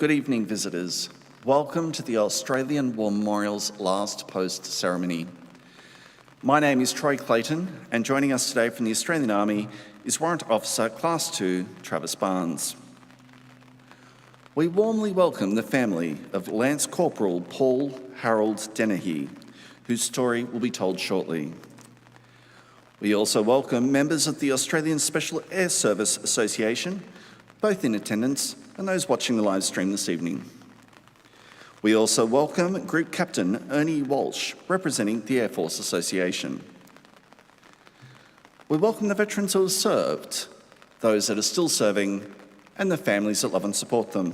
Good evening, visitors. Welcome to the Australian War Memorial's last post ceremony. My name is Troy Clayton, and joining us today from the Australian Army is Warrant Officer Class 2, Travis Barnes. We warmly welcome the family of Lance Corporal Paul Harold Denehey, whose story will be told shortly. We also welcome members of the Australian Special Air Service Association, both in attendance and those watching the live stream this evening. We also welcome Group Captain Ernie Walsh, representing the Air Force Association. We welcome the veterans who have served, those that are still serving, and the families that love and support them.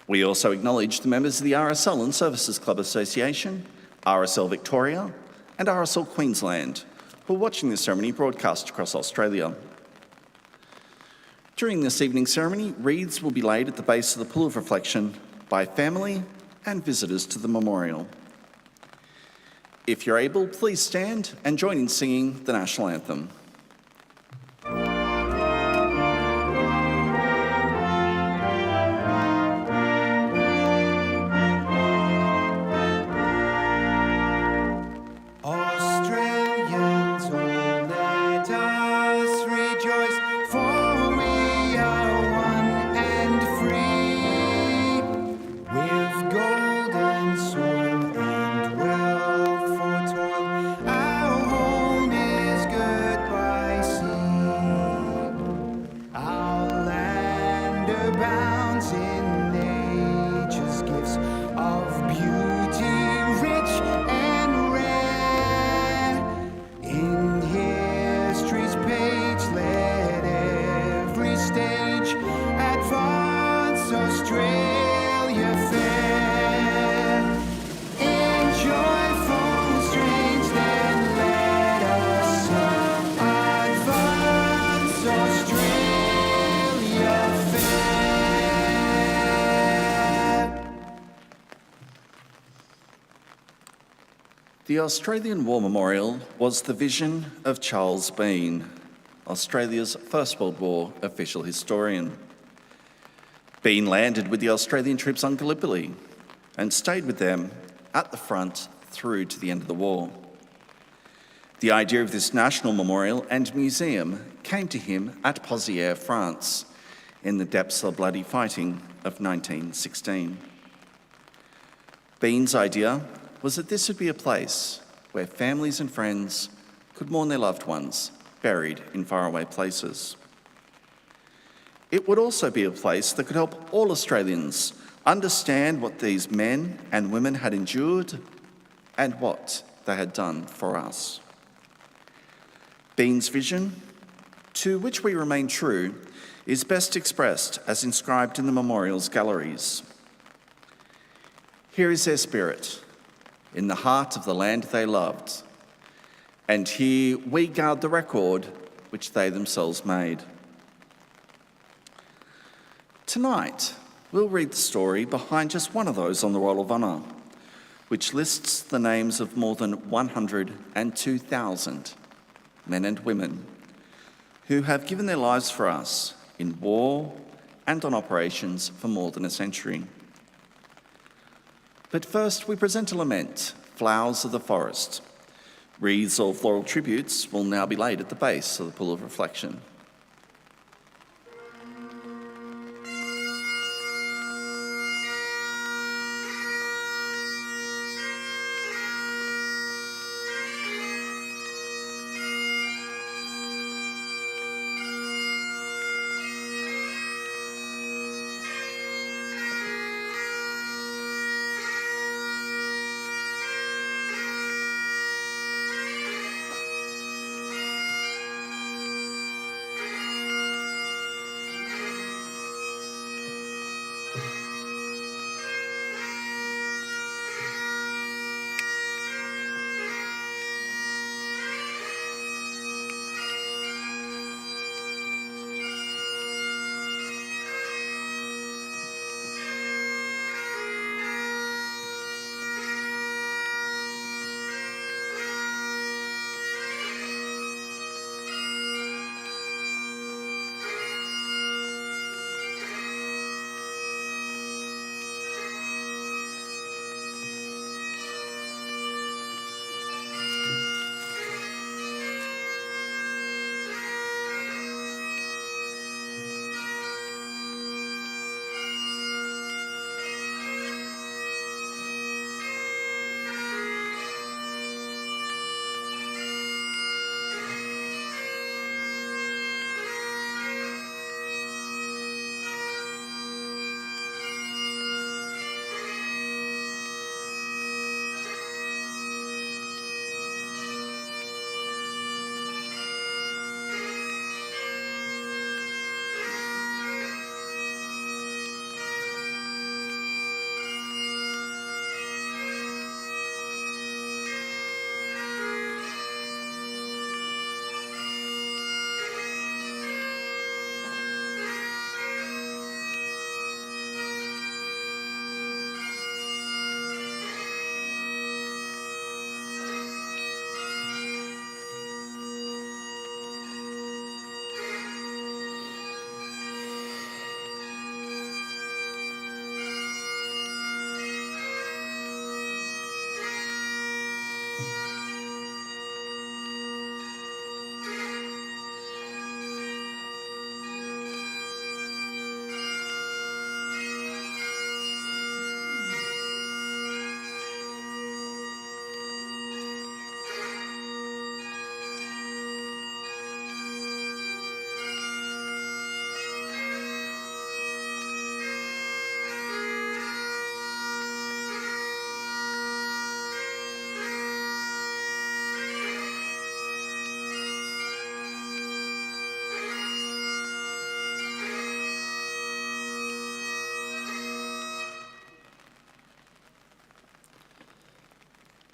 We also acknowledge the members of the RSL Services Clubs Association, RSL Victoria, and RSL Queensland, who are watching this ceremony broadcast across Australia. During this evening's ceremony, wreaths will be laid at the base of the Pool of Reflection by family and visitors to the memorial. If you're able, please stand and join in singing the National Anthem. The Australian War Memorial was the vision of Charles Bean, Australia's First World War official historian. Bean landed with the Australian troops on Gallipoli and stayed with them at the front through to the end of the war. The idea of this national memorial and museum came to him at Pozières, France, in the depths of the bloody fighting of 1916. Bean's idea was that this would be a place where families and friends could mourn their loved ones buried in faraway places. It would also be a place that could help all Australians understand what these men and women had endured and what they had done for us. Bean's vision, to which we remain true, is best expressed as inscribed in the memorial's galleries. Here is their spirit, in the heart of the land they loved, and here we guard the record which they themselves made. Tonight, we'll read the story behind just one of those on the Roll of Honour, which lists the names of more than 102,000 men and women who have given their lives for us in war and on operations for more than a century. But first, we present a lament, Flowers of the Forest. Wreaths or floral tributes will now be laid at the base of the Pool of Reflection.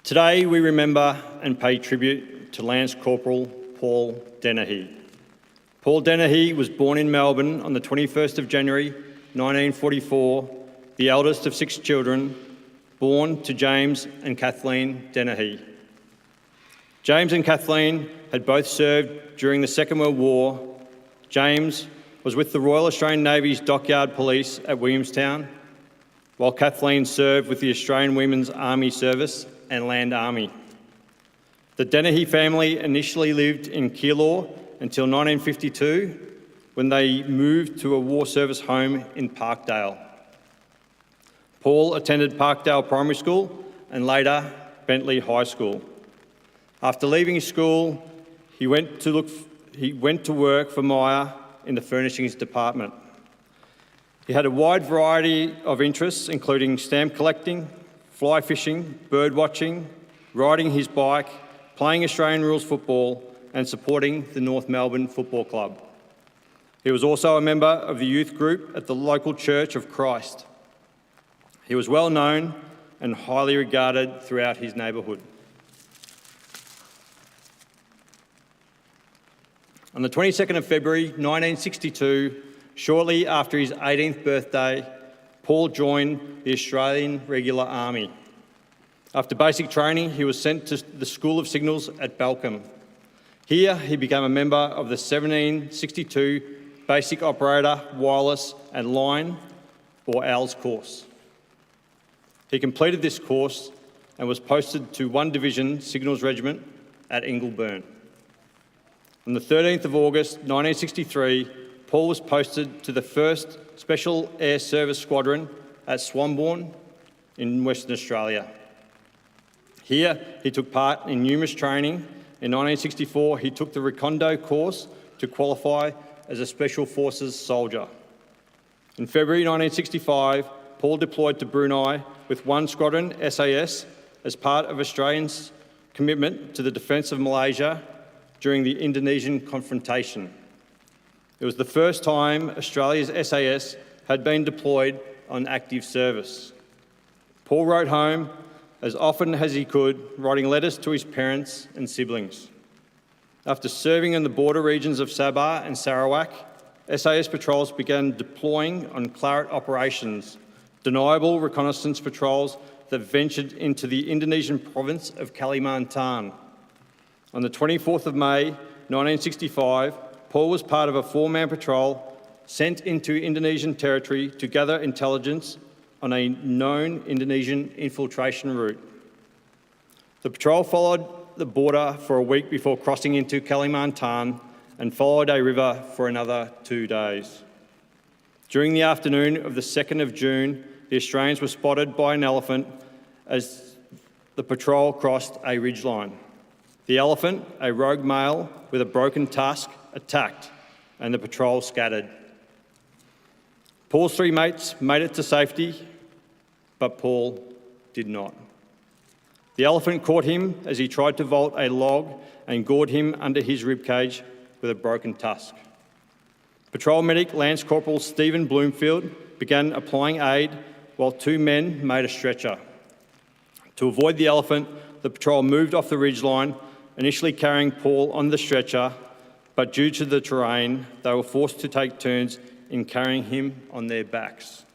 Today we remember and pay tribute to Lance Corporal Paul Denehey. Paul Denehey was born in Melbourne on the 21st of January 1944, the eldest of 6 children, born to James and Kathleen Denehey. James and Kathleen had both served during the Second World War. James was with the Royal Australian Navy's Dockyard Police at Williamstown, while Kathleen served with the Australian Women's Army Service and Land Army. The Denehey family initially lived in Keilor until 1952, when they moved to a war service home in Parkdale. Paul attended Parkdale Primary School and later Bentley High School. After leaving school, he went to work for Myer in the furnishings department. He had a wide variety of interests, including stamp collecting, fly fishing, bird watching, riding his bike, playing Australian rules football, and supporting the North Melbourne Football Club. He was also a member of the youth group at the local Church of Christ. He was well known and highly regarded throughout his neighbourhood. On the 22nd of February 1962, shortly after his 18th birthday, Paul joined the Australian Regular Army. After basic training, he was sent to the School of Signals at Balcombe. Here, he became a member of the 1762 Basic Operator, Wireless and Line, or ALS course. He completed this course and was posted to 1 Division Signals Regiment at Ingleburn. On the 13th of August 1963, Paul was posted to the 1st Special Air Service Squadron at Swanbourne in Western Australia. Here, he took part in numerous training. In 1964, he took the Recondo course to qualify as a Special Forces soldier. In February 1965, Paul deployed to Brunei with 1 Squadron SAS as part of Australia's commitment to the defence of Malaysia during the Indonesian Confrontation. It was the first time Australia's SAS had been deployed on active service. Paul wrote home as often as he could, writing letters to his parents and siblings. After serving in the border regions of Sabah and Sarawak, SAS patrols began deploying on claret operations, deniable reconnaissance patrols that ventured into the Indonesian province of Kalimantan. On the 24th of May 1965, Paul was part of a 4-man patrol sent into Indonesian territory to gather intelligence on a known Indonesian infiltration route. The patrol followed the border for a week before crossing into Kalimantan and followed a river for another 2 days. During the afternoon of the 2nd of June, the Australians were spotted by an elephant as the patrol crossed a ridgeline. The elephant, a rogue male with a broken tusk, attacked, and the patrol scattered. Paul's 3 mates made it to safety, but Paul did not. The elephant caught him as he tried to vault a log and gored him under his ribcage with a broken tusk. Patrol medic Lance Corporal Stephen Bloomfield began applying aid while 2 men made a stretcher. To avoid the elephant, the patrol moved off the ridgeline, initially carrying Paul on the stretcher, but due to the terrain, they were forced to take turns in carrying him on their backs.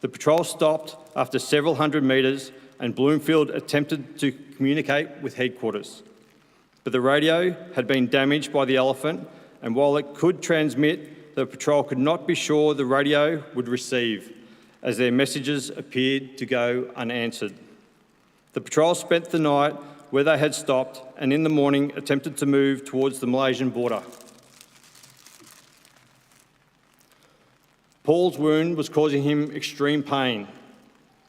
The patrol stopped after several hundred metres and Bloomfield attempted to communicate with headquarters. But the radio had been damaged by the elephant, and while it could transmit, the patrol could not be sure the radio would receive, as their messages appeared to go unanswered. The patrol spent the night where they had stopped and in the morning attempted to move towards the Malaysian border. Paul's wound was causing him extreme pain.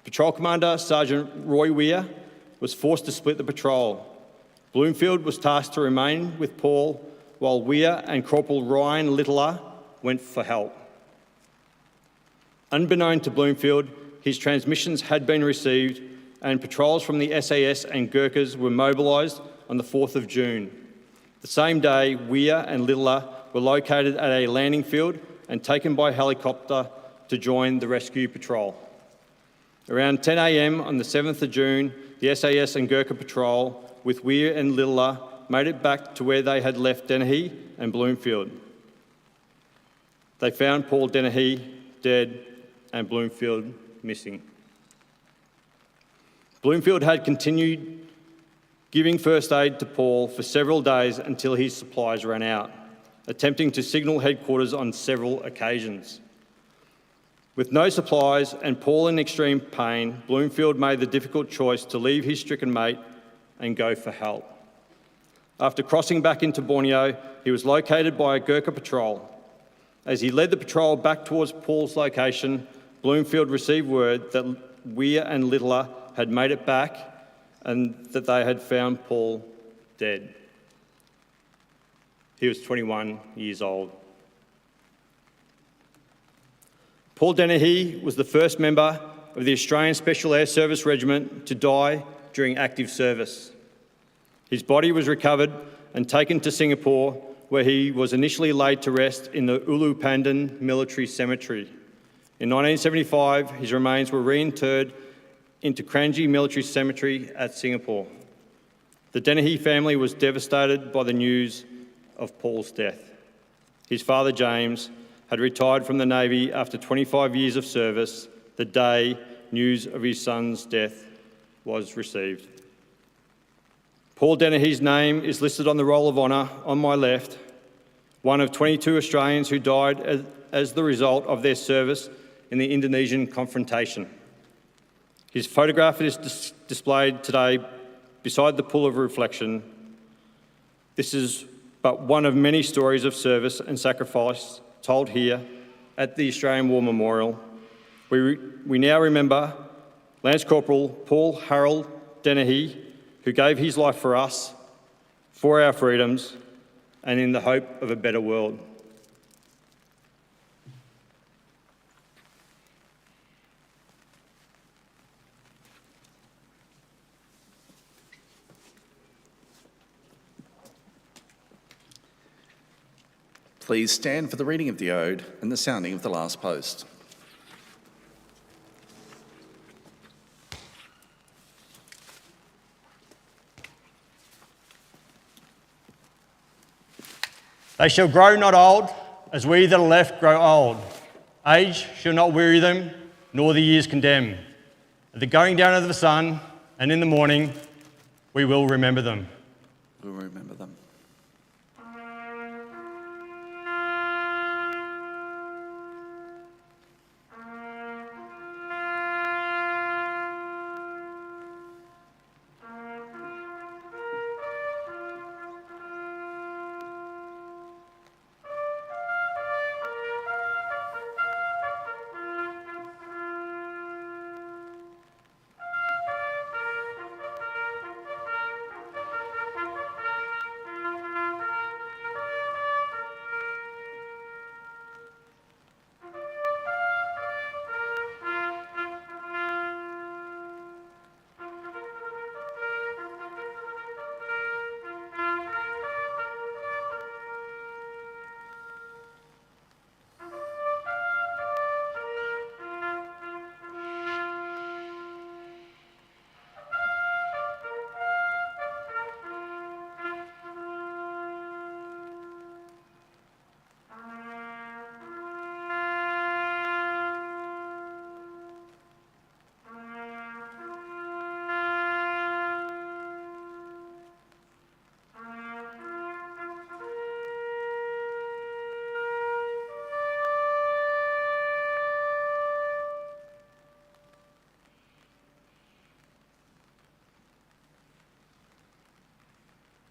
Patrol Commander Sergeant Roy Weir was forced to split the patrol. Bloomfield was tasked to remain with Paul while Weir and Corporal Ryan Littler went for help. Unbeknown to Bloomfield, his transmissions had been received and patrols from the SAS and Gurkhas were mobilised on the 4th of June. The same day, Weir and Littler were located at a landing field and taken by helicopter to join the rescue patrol. Around 10 a.m. on the 7th of June, the SAS and Gurkha Patrol with Weir and Littler made it back to where they had left Denehey and Bloomfield. They found Paul Denehey dead and Bloomfield missing. Bloomfield had continued giving first aid to Paul for several days until his supplies ran out, attempting to signal headquarters on several occasions. With no supplies and Paul in extreme pain, Bloomfield made the difficult choice to leave his stricken mate and go for help. After crossing back into Borneo, he was located by a Gurkha patrol. As he led the patrol back towards Paul's location, Bloomfield received word that Weir and Littler had made it back and that they had found Paul dead. He was 21 years old. Paul Denehey was the first member of the Australian Special Air Service Regiment to die during active service. His body was recovered and taken to Singapore, where he was initially laid to rest in the Ulu Pandan Military Cemetery. In 1975, his remains were reinterred into Kranji Military Cemetery at Singapore. The Denehey family was devastated by the news of Paul's death. His father, James, had retired from the Navy after 25 years of service the day news of his son's death was received. Paul Denehey's name is listed on the Roll of Honour on my left, one of 22 Australians who died as the result of their service in the Indonesian Confrontation. His photograph is displayed today beside the pool of reflection. This is but one of many stories of service and sacrifice told here at the Australian War Memorial. We now remember Lance Corporal Paul Harold Denehey, who gave his life for us, for our freedoms, and in the hope of a better world. Please stand for the reading of the Ode and the sounding of the last post. They shall grow not old, as we that are left grow old. Age shall not weary them, nor the years condemn. At the going down of the sun, and in the morning, we will remember them. We'll remember them.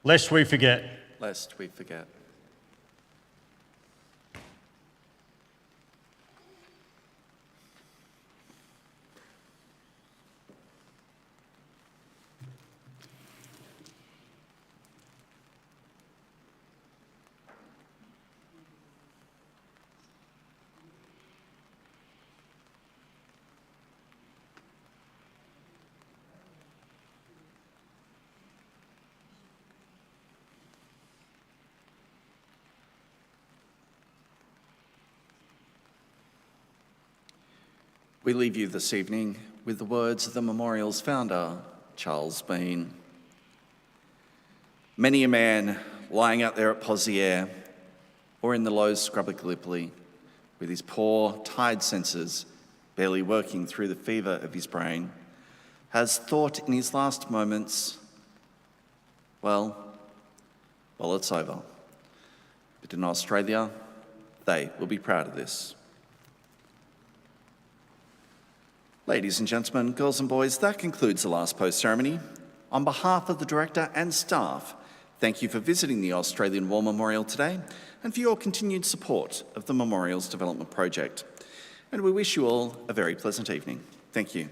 Lest we forget. Lest we forget. We leave you this evening with the words of the memorial's founder, Charles Bean. Many a man lying out there at Poziere or in the low scrubber Gallipoli with his poor, tired senses barely working through the fever of his brain has thought in his last moments, well, it's over. But in Australia, they will be proud of this. Ladies and gentlemen, girls and boys, that concludes the last post ceremony. On behalf of the Director and staff, thank you for visiting the Australian War Memorial today and for your continued support of the Memorials Development Project. And we wish you all a very pleasant evening. Thank you.